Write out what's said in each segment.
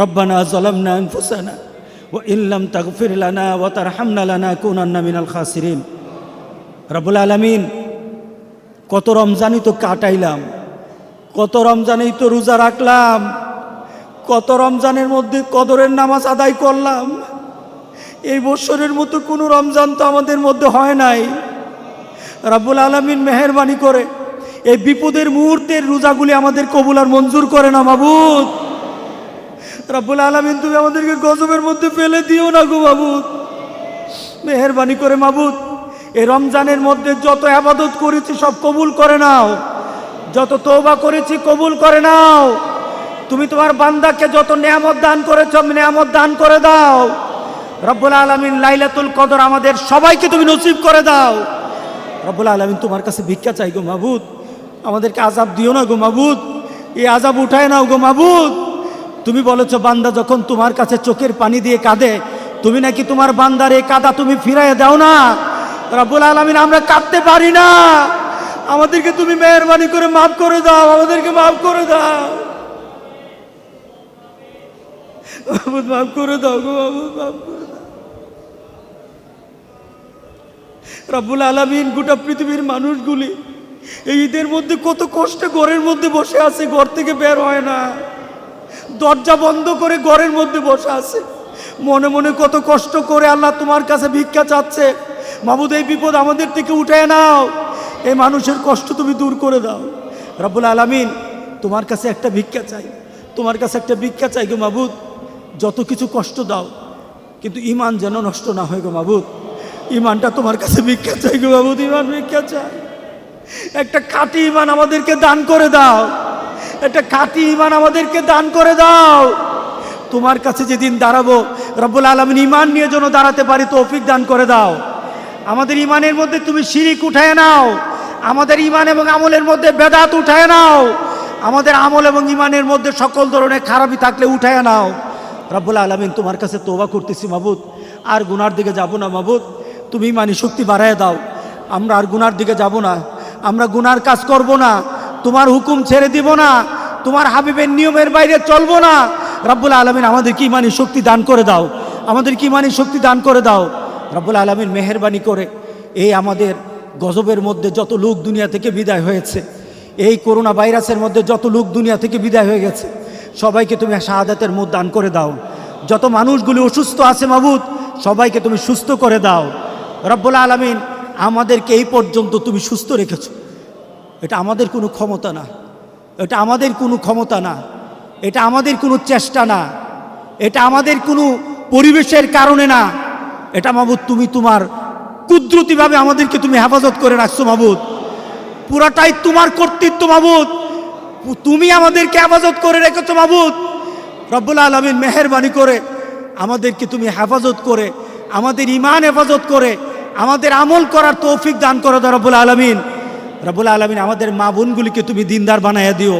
রব্বানা যালামনা আনফুসানা ওয়া ইন লাম তাগফির লানা ওয়া তারহামনা লানাকুনান্না মিনাল খাসিরিন। রব্বুল আলামিন, কত রমজানই তো কাটাইলাম, কত রমজানেই তো রোজা রাখলাম, কত রমজানের মধ্যে কদরের নামাজ আদায় করলাম। এই বছরের মতো কোনো রমজান তো আমাদের মধ্যে হয় নাই। রব্বুল আলামিন মেহেরবানি করে এই বিপদের মুহূর্তের রোজাগুলি আমাদের কবুল আর মঞ্জুর করে না মাবুদ। রব্বুল আলামিন, তুমি আমাদেরকে গজবের মধ্যে ফেলে দিও না গো মাবুদ। মেহেরবানি করে মাবুদ, এই রমজানের মধ্যে যত ইবাদত করেছি সব কবুল করে নাও, যত তওবা করেছি কবুল করে নাও। তুমি তোমার বান্দাকে যত নেয়ামত দান করেছো নেয়ামত দান করে দাও। রব্বুল আলামিন, লাইলাতুল কদর আমাদের সবাইকে তুমি নসিব করে দাও। রব্বুল আলামিন, তোমার কাছে ভিক্ষা চাই গো মাবুদ, আমাদেরকে আযাব দিও না গো মাবুদ, এই আযাব উঠায় নাও গো মাবুদ। তুমি বলেছো বান্দা যখন তোমার কাছে চোখের পানি দিয়ে কাঁদে, তুমি নাকি তোমার বান্দার এই কাঁদা তুমি ফিরাইয়া দাও না। রব্বুল আলামিন, আমরা কাঁদতে পারি না, আমাদেরকে তুমি মেহেরবানি করে মাফ করে দাও, আমাদেরকে মাফ করে দাও মাবুদ, মাফ করে দাও গো মাবুদ, মাফ করে দাও। রব্বুল আলামিন, গোটা পৃথিবীর মানুষগুলি এই ঈদের মধ্যে কত কষ্টে ঘরের মধ্যে বসে আছে, ঘর থেকে বের হয় না, দরজা বন্ধ করে ঘরের মধ্যে বসে আছে, মনে মনে কত কষ্ট করে আল্লাহ তোমার কাছে ভিক্ষা চাচ্ছে। মাবুদ, এই বিপদ আমাদের থেকে উঠায় নাও, এই মানুষের কষ্ট তুমি দূর করে দাও। রব্বুল আলামিন, তোমার কাছে একটা ভিক্ষা চাই, তোমার কাছে একটা ভিক্ষা চাই গো মাবুদ। যত কিছু কষ্ট দাও, কিন্তু ঈমান যেন নষ্ট না হয় গো মাবুদ। ঈমানটা তোমার কাছে ভিক্ষা চাই গো মাবুদ, ঈমান ভিক্ষা চাই। একটা খাঁটি ঈমান আমাদেরকে দান করে দাও, একটা খাঁটি ঈমান আমাদেরকে দান করে দাও। তোমার কাছে যেদিন দাঁড়াবো রব্বুল আলামিন, ঈমান নিয়ে যেন দাঁড়াতে পারি তৌফিক দান করে দাও। আমাদের ঈমানের মধ্যে তুমি শিরিক উঠায় নাও, আমাদের ঈমান এবং আমলের মধ্যে বেদাত উঠায় নাও, আমাদের আমল এবং ঈমানের মধ্যে সকল ধরনের খারাপি থাকলে উঠায় নাও। রব্বুল আলামিন, তোমার কাছে তওবা করতেছি মাবুদ, আর গুনার দিকে যাব না মাবুদ। তুমি ঈমানি শক্তি বাড়ায় দাও, আমরা আর গুনার দিকে যাব না, আমরা গুনার কাজ করব না, তোমার হুকুম ছেড়ে দিব না, তোমার হাবিবের নিয়মের বাইরে চলবো না। রব্বুল আলামিন, আমাদেরকে ঈমানি শক্তি দান করে দাও, আমাদেরকে ঈমানি শক্তি দান করে দাও। রব্বুল আলামিন, মেহেরবানি করে এই আমাদের গজবের মধ্যে যত লোক দুনিয়া থেকে বিদায় হয়েছে, এই করোনা ভাইরাসের মধ্যে যত লোক দুনিয়া থেকে বিদায় হয়ে গেছে, সবাইকে তুমি শাহাদাতের মুখ দান করে দাও। যত মানুষগুলি অসুস্থ আছে মাবুদ, সবাইকে তুমি সুস্থ করে দাও। রব্বুল আলামিন, আমাদেরকে এই পর্যন্ত তুমি সুস্থ রেখেছো, এটা আমাদের কোনো ক্ষমতা না, এটা আমাদের কোনো ক্ষমতা না, এটা আমাদের কোনো চেষ্টা না, এটা আমাদের কোনো পরিবেশের কারণে না, এটা মাবুদ তুমি তোমার কুদরতিভাবে আমাদেরকে তুমি হেফাজত করে রাখছো মাবুদ। পুরাটাই তোমার কর্তৃত্ব মাবুদ, তুমি আমাদেরকে হেফাজত করে রেখেছো মাবুদ। রব্বুল আলামিন, মেহেরবানি করে আমাদেরকে তুমি হেফাজত করে, আমাদের ঈমান হেফাজত করে, আমাদের আমল করার তৌফিক দান করো রব্বুল আলামিন। রব্বুল আলামিন, আমাদের মা বোনগুলিকে তুমি দিনদার বানাইয়া দিও,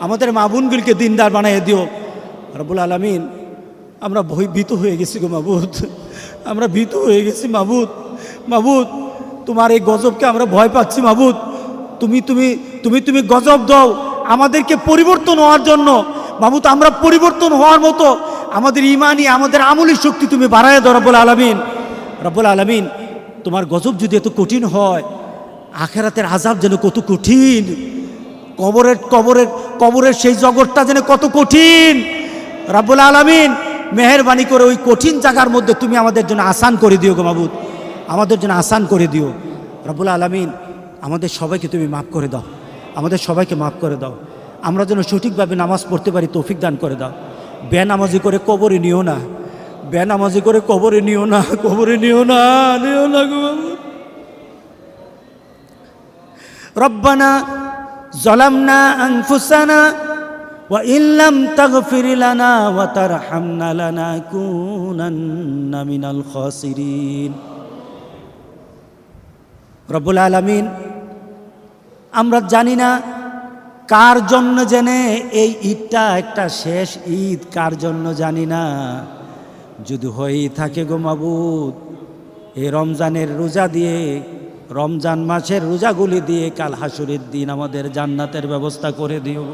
আমাদের মা বোনগুলিকে দিনদার বানাইয়া দিও। রব্বুল আলামিন, আমরা ভীত হয়ে গেছি গো মাবুদ, আমরা ভীত হয়ে গেছি মাবুদ। মাবুদ, তোমার এই গজবকে আমরা ভয় পাচ্ছি মাবুদ। তুমি তুমি তুমি তুমি গজব দাও আমাদেরকে পরিবর্তন হওয়ার জন্য মাবুদ। আমরা পরিবর্তন হওয়ার মতো আমাদের ঈমানি, আমাদের আমলি শক্তি তুমি বাড়ায় দাও রব্বুল আলামিন। রব্বুল আলামিন, তোমার গজব যদি এত কঠিন হয়, আখিরাতের আযাব যেন কত কঠিন, কবরের কবরের কবরের সেই জগৎটা যেন কত কঠিন। রব্বুল আলামিন, মেহেরবানি করে ওই কঠিন জায়গার মধ্যে তুমি আমাদের জন্য আসান করে দিও গো মাবুদ, আমাদের জন্য আসান করে দিও। রব্বুল আলামিন, আমাদের সবাইকে তুমি মাফ করে দাও, আমাদের সবাইকে মাফ করে দাও। আমরা যেন সঠিকভাবে নামাজ পড়তে পারি তৌফিক দান করে দাও। বেনামাজি করে কবরে নিও না, বেনামাজি করে কবরে নিও না, কবরে নিও না, নিও না গো মাবুদ। রব্বানা যালামনা আনফুসানা ওয়া ইন লাম তাগফির লানা ওয়া তারহামনা লানাকুনান্না মিনাল খাসিরিন। রব্বুল আলামিন, আমরা জানি না কার জন্য জেনে এই ঈদটা একটা শেষ ঈদ, কার জন্য জানি না। যদি হয়েই থাকে গো মাবুদ, এই রমজানের রোজা দিয়ে, রমজান মাসের রোজাগুলি দিয়ে কাল হাসুরের দিন আমাদের জান্নাতের ব্যবস্থা করে দিও।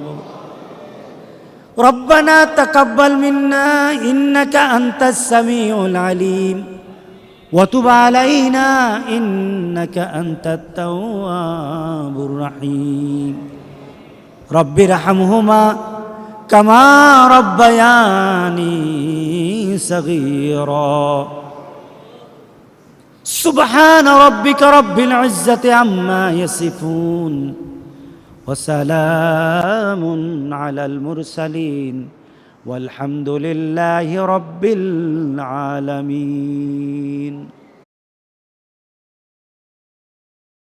ربنا تقبل منا إنك أنت السميع العليم وتب علينا إنك أنت التواب الرحيم رب ارحمهما كما ربياني صغيرا سبحان ربك رب العزة عما يصفون وسلام على المرسلين والحمد لله رب العالمين